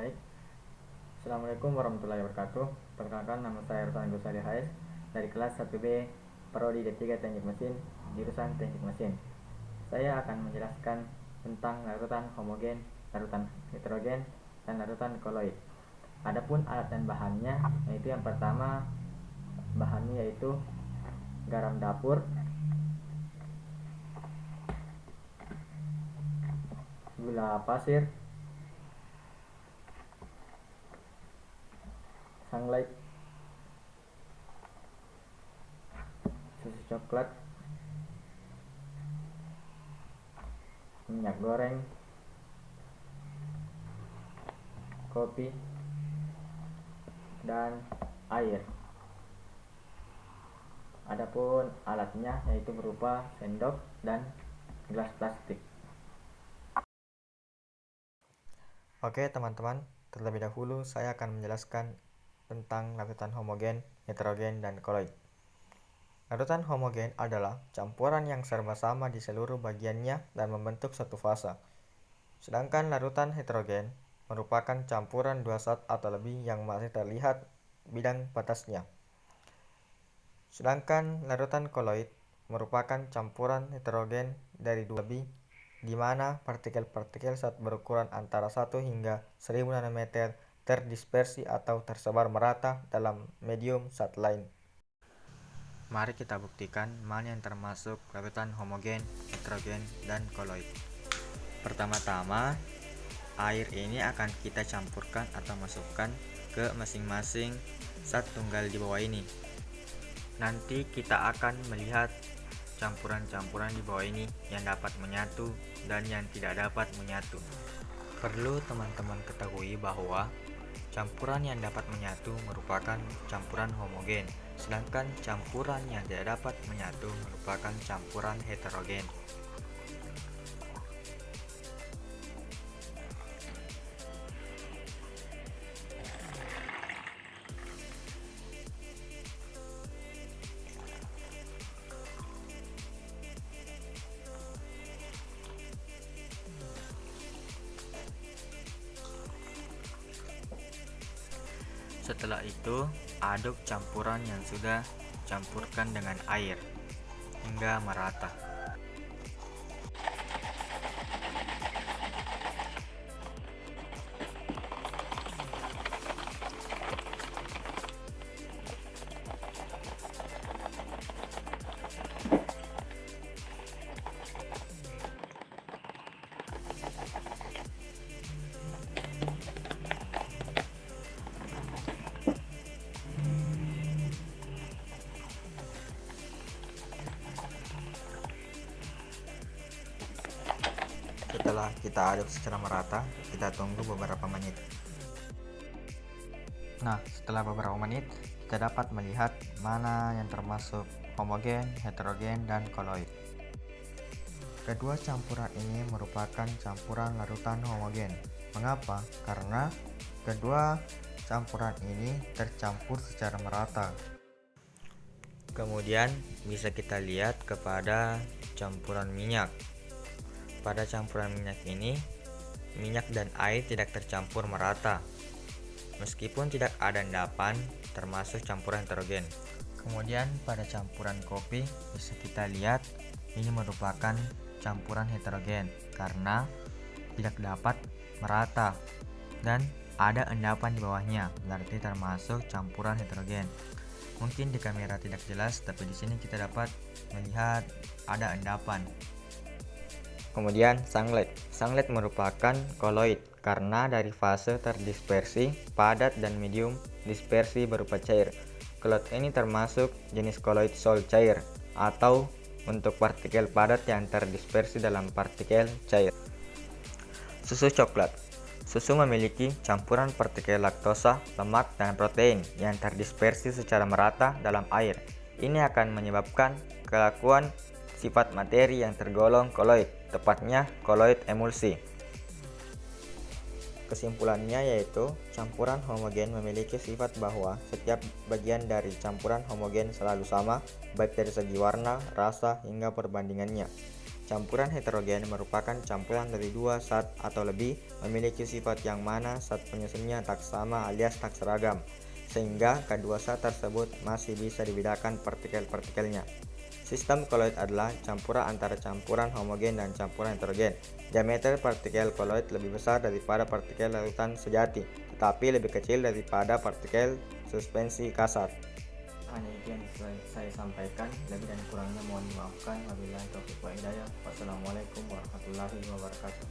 Baik, Assalamualaikum warahmatullahi wabarakatuh. Perkenalkan, nama saya Rutan Gusali HS dari kelas 1B Prodi D3 Teknik Mesin, jurusan Teknik Mesin. Saya akan menjelaskan tentang larutan homogen, larutan heterogen, dan larutan koloid. Adapun alat dan bahannya, yaitu yang pertama bahannya yaitu garam dapur, gula pasir, sunlight, susu coklat, minyak goreng, kopi, dan air. Adapun alatnya yaitu berupa sendok dan gelas plastik. Oke teman-teman, terlebih dahulu saya akan menjelaskan tentang larutan homogen, heterogen, dan koloid. Larutan homogen adalah campuran yang serba sama di seluruh bagiannya dan membentuk satu fase. Sedangkan larutan heterogen merupakan campuran dua zat atau lebih yang masih terlihat bidang batasnya. Sedangkan larutan koloid merupakan campuran heterogen dari dua lebih, di mana partikel-partikel zat berukuran antara 1 hingga 1000 nanometer terdispersi atau tersebar merata dalam medium zat lain. Mari kita buktikan mana yang termasuk larutan homogen, heterogen, dan koloid. Pertama-tama, air ini akan kita campurkan atau masukkan ke masing-masing zat tunggal di bawah ini. Nanti kita akan melihat campuran-campuran di bawah ini yang dapat menyatu dan yang tidak dapat menyatu. Perlu teman-teman ketahui bahwa campuran yang dapat menyatu merupakan campuran homogen, sedangkan campuran yang tidak dapat menyatu merupakan campuran heterogen. Setelah itu, aduk campuran yang sudah campurkan dengan air hingga merata. Setelah kita aduk secara merata, kita tunggu beberapa menit. Nah, setelah beberapa menit, kita dapat melihat mana yang termasuk homogen, heterogen, dan koloid. Kedua campuran ini merupakan campuran larutan homogen. Mengapa? Karena kedua campuran ini tercampur secara merata. Kemudian bisa kita lihat kepada campuran minyak. Pada campuran minyak ini, minyak dan air tidak tercampur merata, meskipun tidak ada endapan, termasuk campuran heterogen. Kemudian pada campuran kopi bisa kita lihat ini merupakan campuran heterogen karena tidak dapat merata dan ada endapan di bawahnya, berarti termasuk campuran heterogen. Mungkin di kamera tidak jelas, tapi di sini kita dapat melihat ada endapan. Kemudian sunlight. Sunlight merupakan koloid karena dari fase terdispersi, padat, dan medium dispersi berupa cair. Koloid ini termasuk jenis koloid sol cair atau untuk partikel padat yang terdispersi dalam partikel cair. Susu coklat. Susu memiliki campuran partikel laktosa, lemak, dan protein yang terdispersi secara merata dalam air. Ini akan menyebabkan kelakuan sifat materi yang tergolong koloid, tepatnya koloid emulsi. Kesimpulannya yaitu campuran homogen memiliki sifat bahwa setiap bagian dari campuran homogen selalu sama, baik dari segi warna, rasa, hingga perbandingannya. Campuran heterogen merupakan campuran dari dua zat atau lebih memiliki sifat yang mana zat penyusunnya tak sama alias tak seragam, sehingga kedua zat tersebut masih bisa dibedakan partikel-partikelnya. Sistem koloid adalah campuran antara campuran homogen dan campuran heterogen. Diameter partikel koloid lebih besar daripada partikel larutan sejati, tetapi lebih kecil daripada partikel suspensi kasar. Hanya itu yang bisa saya sampaikan, lebih dan kurangnya mohon dimaafkan. Wabillahi taufiq wa hidayah. Wassalamualaikum warahmatullahi wabarakatuh.